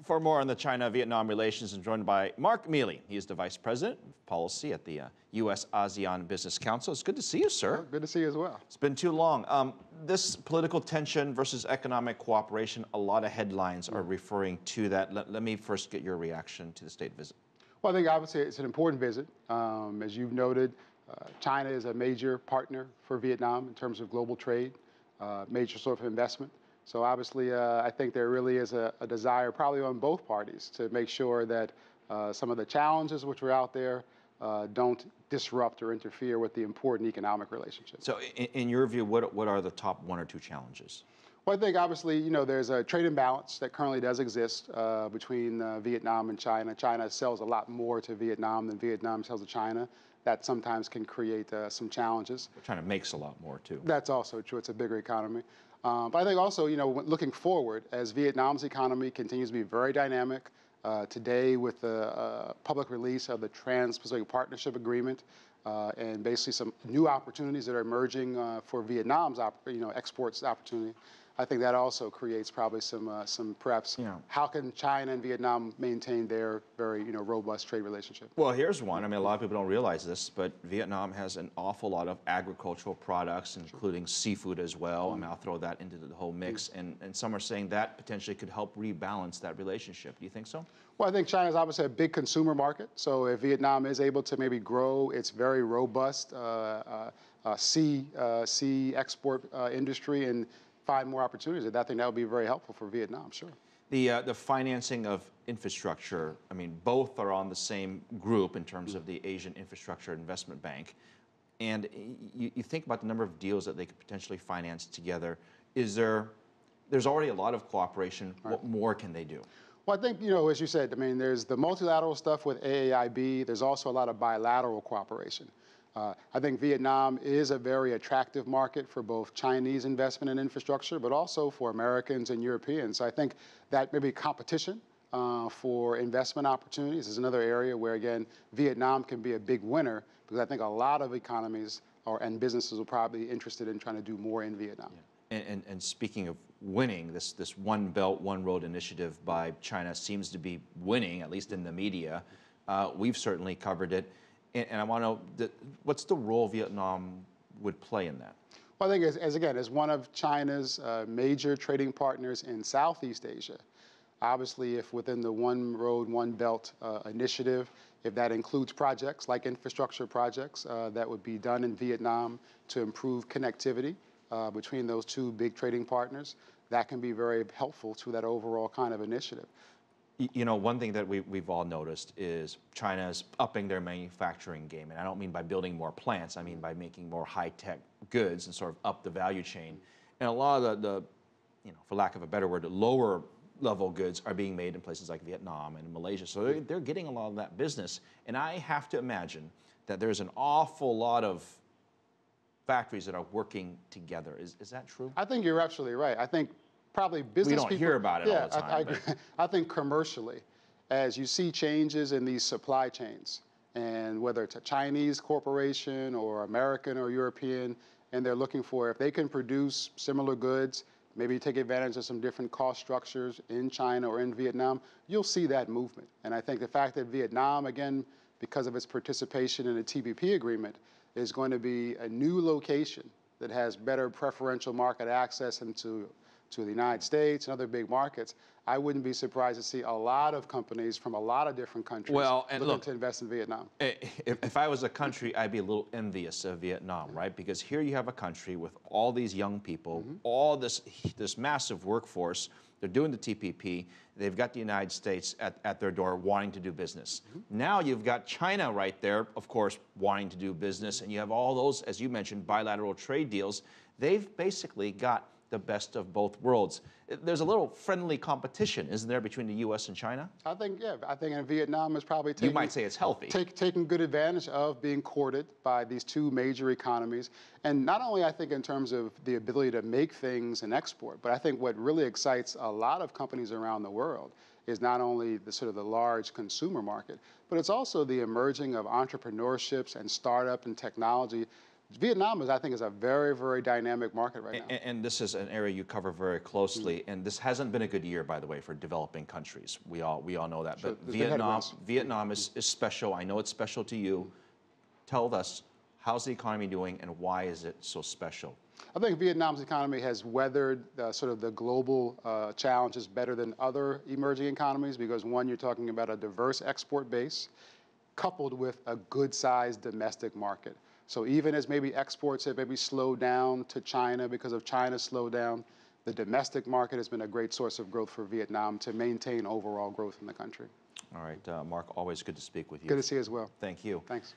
For more on the China-Vietnam relations, I'm joined by Marc Mealy. He is the Vice President of Policy at the US-ASEAN Business Council. It's good to see you, sir. Oh, good to see you as well. It's been too long. This political tension versus economic cooperation, a lot of headlines are referring to that. Let me first get your reaction to the state visit. Well, I think obviously it's an important visit. As you've noted, China is a major partner for Vietnam in terms of global trade, major source of investment. So obviously, I think there really is a desire probably on both parties to make sure that some of the challenges which are out there don't disrupt or interfere with the important economic relationship. So in your view, what are the top one or two challenges? Well, I think obviously, there's a trade imbalance that currently does exist between Vietnam and China. China sells a lot more to Vietnam than Vietnam sells to China. That sometimes can create some challenges. China makes a lot more, too. That's also true. It's a bigger economy. But I think also, looking forward, as Vietnam's economy continues to be very dynamic, today with the public release of the Trans-Pacific Partnership Agreement and basically some new opportunities that are emerging for Vietnam's exports opportunity, I think that also creates probably some perhaps how can China and Vietnam maintain their very robust trade relationship? Well, here's one. I mean, a lot of people don't realize this, but Vietnam has an awful lot of agricultural products, including seafood as well. I mean, I'll throw that into the whole mix. And some are saying that potentially could help rebalance that relationship. Do you think so? Well, I think China is obviously a big consumer market. So if Vietnam is able to maybe grow its very robust sea export industry and find more opportunities, I think that would be very helpful for Vietnam, sure. The financing of infrastructure, I mean, both are on the same group in terms of the Asian Infrastructure Investment Bank. And you think about the number of deals that they could potentially finance together. There's already a lot of cooperation. Right. What more can they do? Well, I think, as you said, I mean, there's the multilateral stuff with AAIB. There's also a lot of bilateral cooperation. I think Vietnam is a very attractive market for both Chinese investment in infrastructure, but also for Americans and Europeans. So I think that maybe competition for investment opportunities is another area where, again, Vietnam can be a big winner because I think a lot of economies and businesses are probably interested in trying to do more in Vietnam. Yeah. And speaking of winning, this One Belt, One Road initiative by China seems to be winning, at least in the media. We've certainly covered it. And I want to know, what's the role Vietnam would play in that? Well, I think as one of China's major trading partners in Southeast Asia, obviously if within the One Road, One Belt initiative, if that includes projects like infrastructure projects that would be done in Vietnam to improve connectivity between those two big trading partners, that can be very helpful to that overall kind of initiative. One thing that we've all noticed is China's upping their manufacturing game. And I don't mean by building more plants. I mean by making more high-tech goods and sort of up the value chain. And a lot of the for lack of a better word, lower-level goods are being made in places like Vietnam and Malaysia. So they're getting a lot of that business. And I have to imagine that there's an awful lot of factories that are working together. Is that true? I think you're absolutely right. I think probably business people. We don't hear about it all the time. I think commercially, as you see changes in these supply chains, and whether it's a Chinese corporation or American or European, and they're looking for if they can produce similar goods, maybe take advantage of some different cost structures in China or in Vietnam, you'll see that movement. And I think the fact that Vietnam, again, because of its participation in the TPP agreement, is going to be a new location that has better preferential market access into the United States and other big markets, I wouldn't be surprised to see a lot of companies from a lot of different countries looking to invest in Vietnam. If I was a country, I'd be a little envious of Vietnam, right? Because here you have a country with all these young people, all this massive workforce. They're doing the TPP. They've got the United States at their door wanting to do business. Now you've got China right there, of course, wanting to do business. And you have all those, as you mentioned, bilateral trade deals. They've basically got the best of both worlds. There's a little friendly competition, isn't there, between the U.S. and China? I think in Vietnam is probably taking... You might say it's healthy. Taking good advantage of being courted by these two major economies. And not only, I think, in terms of the ability to make things and export, but I think what really excites a lot of companies around the world is not only the large consumer market, but it's also the emerging of entrepreneurships and startup and technology Vietnam is, I think, is a very, very dynamic market right now. And this is an area you cover very closely, and this hasn't been a good year, by the way, for developing countries. We all know that. Sure, But Vietnam is special. I know it's special to you. Tell us, how's the economy doing, and why is it so special? I think Vietnam's economy has weathered sort of the global challenges better than other emerging economies because, one, you're talking about a diverse export base coupled with a good-sized domestic market. So even as maybe exports have maybe slowed down to China because of China's slowdown, the domestic market has been a great source of growth for Vietnam to maintain overall growth in the country. All right, Mark, always good to speak with you. Good to see you as well. Thank you. Thanks.